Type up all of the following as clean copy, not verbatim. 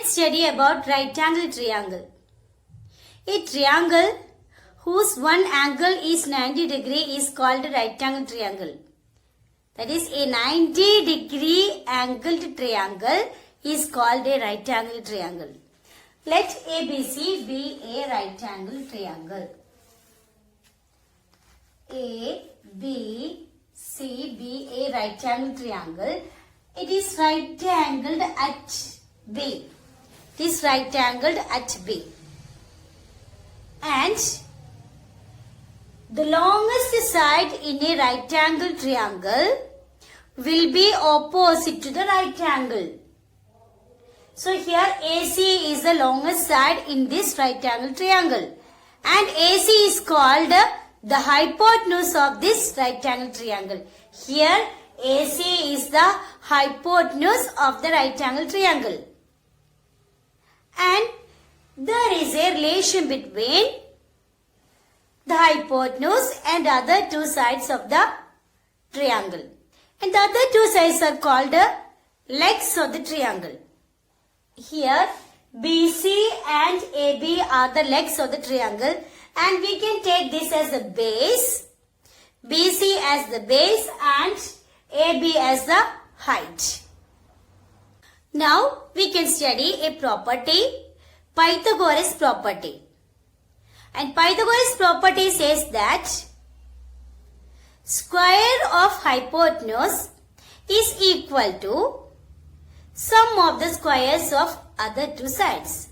Let's study about right angle triangle. A triangle whose one angle is 90 degree is called right angle triangle. That is, a 90 degree angled triangle is called a right angle triangle. Let ABC be a right angle triangle. ABC be a right angle triangle. It is right angled at B. It is right angled at B. And the longest side in a right angle triangle will be opposite to the right angle. So here AC is the longest side in this right angle triangle. And AC is called the hypotenuse of this right angle triangle. Here AC is the hypotenuse of the right angle triangle. And there is a relation between the hypotenuse and other two sides of the triangle. And the other two sides are called legs of the triangle. Here BC and AB are the legs of the triangle, and we can take this as the base, BC as the base and AB as the height. Now we can study a property, Pythagoras property. And Pythagoras property says that square of hypotenuse is equal to sum of the squares of other two sides.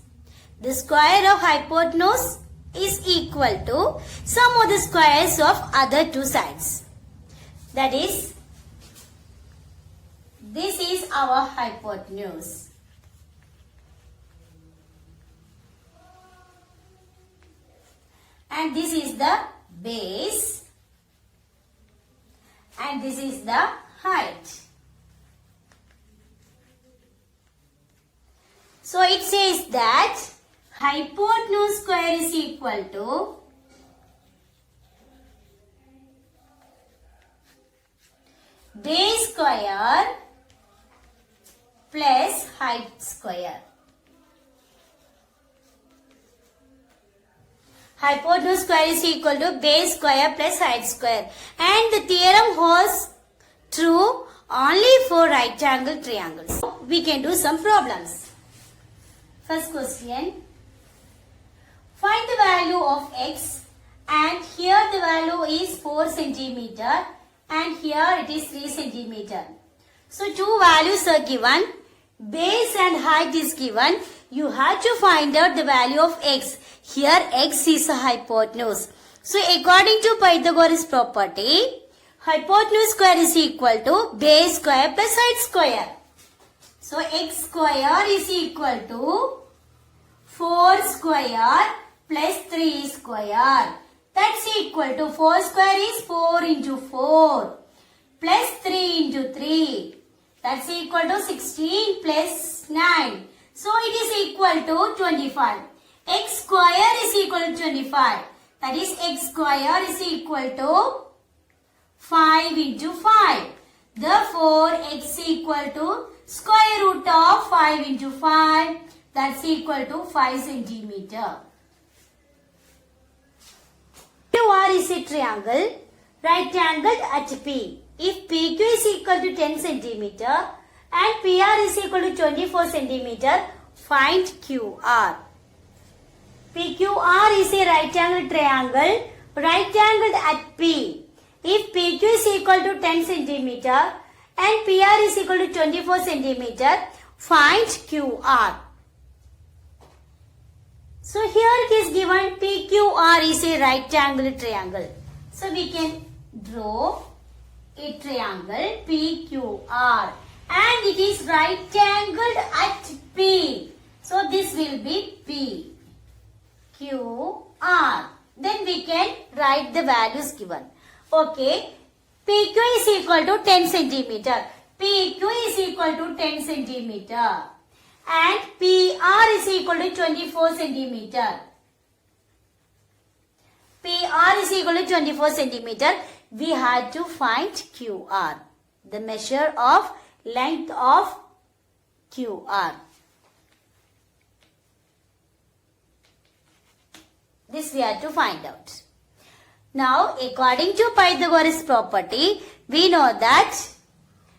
The square of hypotenuse is equal to sum of the squares of other two sides. That is, this is our hypotenuse. And this is the base. And this is the height. So it says that hypotenuse square is equal to base square plus height square. Hypotenuse square is equal to base square plus height square. And the theorem holds true only for right angle triangles. We can do some problems. First question. Find the value of x, and here the value is 4 centimeter and here it is 3 centimeter. So two values are given. Base and height is given. You have to find out the value of x. Here x is a hypotenuse. So according to Pythagoras property, hypotenuse square is equal to base square plus height square. So x square is equal to 4 square plus 3 square. That's equal to 4 square is 4 into 4 plus 3 into 3. That's equal to 16 plus 9. So it is equal to 25. X square is equal to 25. That is, x square is equal to 5 into 5. Therefore, x equal to square root of 5 into 5. That's equal to 5 centimeter. QR is a triangle, right angled at P. If PQ is equal to 10 centimeter and PR is equal to 24 centimeter, find QR. PQR is a right angled triangle, right angled at P. If PQ is equal to 10 centimeter and PR is equal to 24 centimeter, find QR. So here it is given PQR is a right angled triangle. So we can draw a triangle PQR and it is right angled at P. So this will be PQR. Then we can write the values given. Okay. PQ is equal to 10 centimeter. PQ is equal to 10 centimeter. And PR is equal to 24 centimeter. PR is equal to 24 centimeter. We had to find QR, the measure of length of QR. This we have to find out. Now, according to Pythagoras property, we know that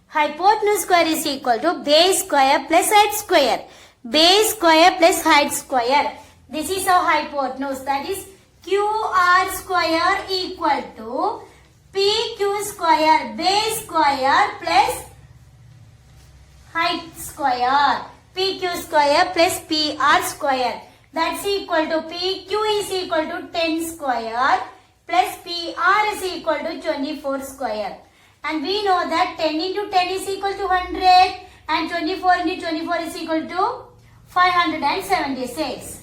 hypotenuse square is equal to base square plus height square. Base square plus height square. This is our hypotenuse. That is QR square equal to PQ square. Base square plus height square. PQ square plus PR square. That's equal to PQ is equal to 10 square plus PR is equal to 24 square. And we know that 10 into 10 is equal to 100 and 24 into 24 is equal to 576.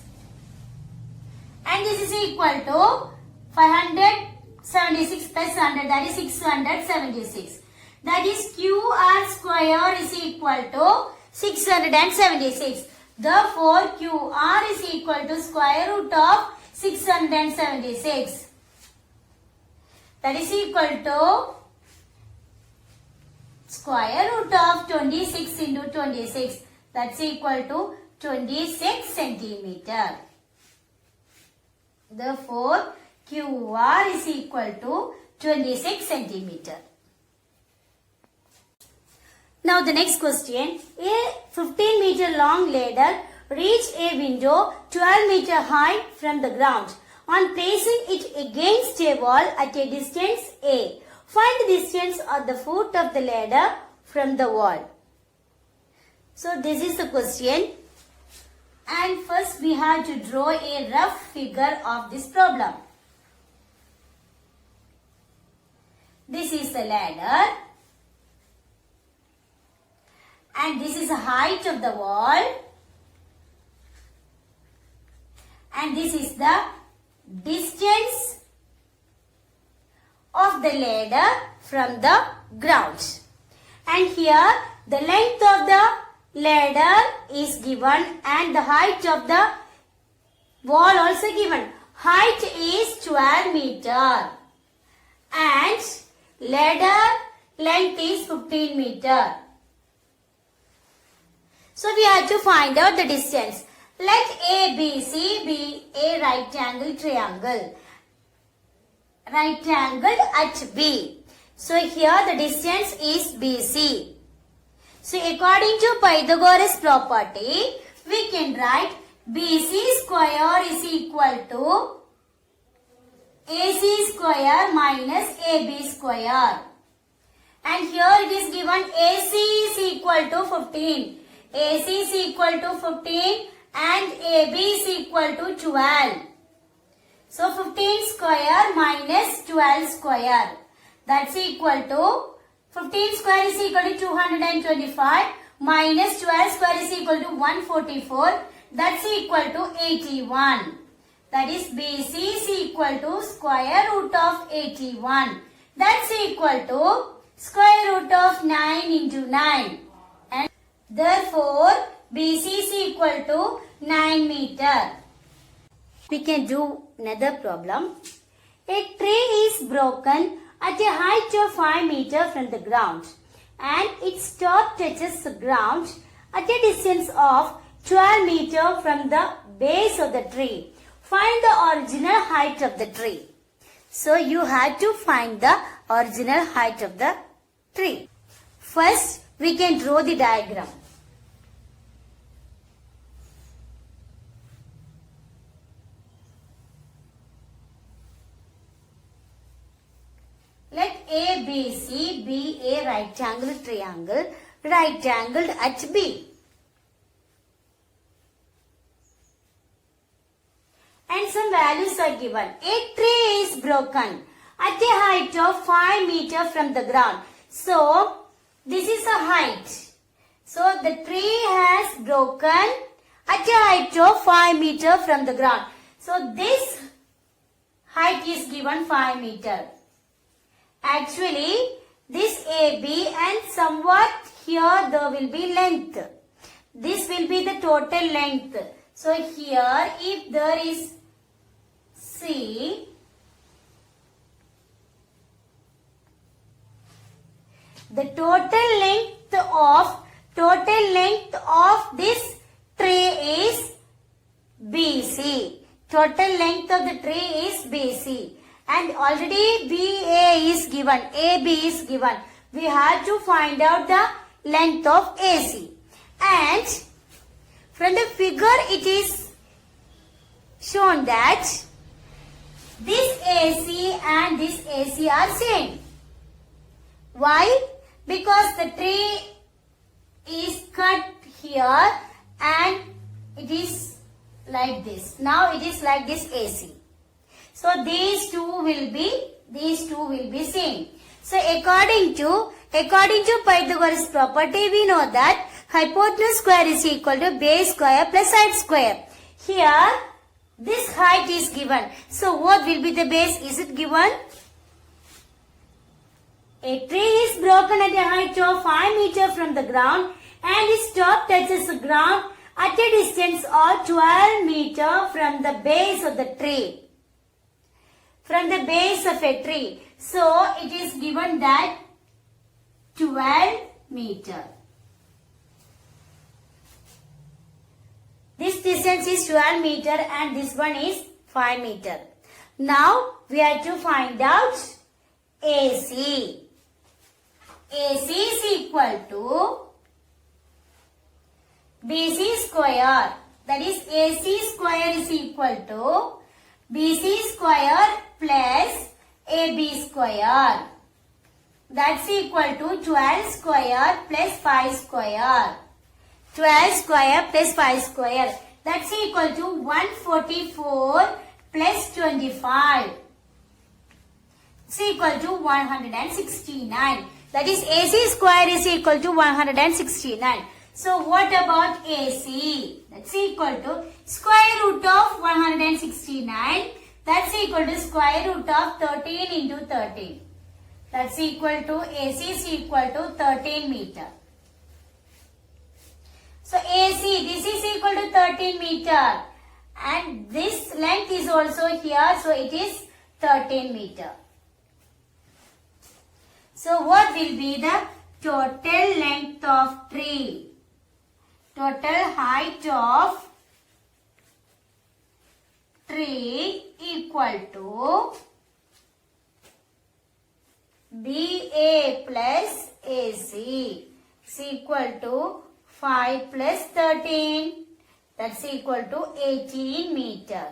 And this is equal to 576 plus 100, that is 676. That is QR square is equal to 676. Therefore, QR is equal to square root of 676. That is equal to square root of 26 into 26. That's equal to 26 centimeter. Therefore, QR is equal to 26 centimeter. Now the next question. A 15 meter long ladder reached a window 12 meter high from the ground. On placing it against a wall at a distance A, find the distance at the foot of the ladder from the wall. So this is the question. And first we have to draw a rough figure of this problem. This is the ladder. And this is the height of the wall. And this is the distance of the ladder from the ground. And here the length of the ladder is given and the height of the wall also given. Height is 12 meter and ladder length is 15 meter. So we have to find out the distance. Let ABC be a right angle triangle. Right angle at B. So here the distance is BC. So according to Pythagoras property, we can write BC square is equal to AC square minus AB square. And here it is given AC is equal to 15. AC is equal to 15 and AB is equal to 12. So 15 square minus 12 square. That's equal to 15 square is equal to 225 minus 12 square is equal to 144. That's equal to 81. That is BC is equal to square root of 81. That's equal to square root of 9 into 9. And therefore, BC is equal to 9 meter. We can do another problem. A tree is broken at a height of 5 meter from the ground and its top touches the ground at a distance of 12 meter from the base of the tree. Find the original height of the tree. So you have to find the original height of the tree. First, we can draw the diagram. Let ABC be a right angle triangle, right angled at B. And some values are given. A tree is broken at a height of 5 meter from the ground. So, this is a height. So, the tree has broken at a height of 5 meter from the ground. So, this height is given 5 meter. Actually, this AB and somewhat here there will be length. This will be the total length. So, here if there is C, the total length of this tray is BC. total length of the tree is BC. And already BA is given, AB is given. We have to find out the length of AC. And from the figure it is shown that this AC and this AC are same. Why? Because the tree is cut here and it is like this. Now it is like this AC. So these two will be same. So according to Pythagoras property, we know that hypotenuse square is equal to base square plus height square. Here this height is given. So what will be the base? Is it given? A tree is broken at a height of 5 meters from the ground and its top touches the ground at a distance of 12 meters from the base of the tree. From the base of a tree. So it is given that 12 meters. This distance is 12 meters and this one is 5 meters. Now we have to find out AC. AC is equal to BC square. That is AC square is equal to BC square plus AB square. That's equal to 12 square plus 5 square. 12 square plus 5 square. That's equal to 144 plus 25. It's equal to 169. That is AC square is equal to 169. So what about AC? That's equal to square root of 169. That's equal to square root of 13 into 13. That's equal to AC is equal to 13 meter. So AC, this is equal to 13 meter. And this length is also here. So it is 13 meter. So what will be the total length of tree? Total height of tree equal to BA plus AC is equal to 5 plus 13. That's equal to 18 meter.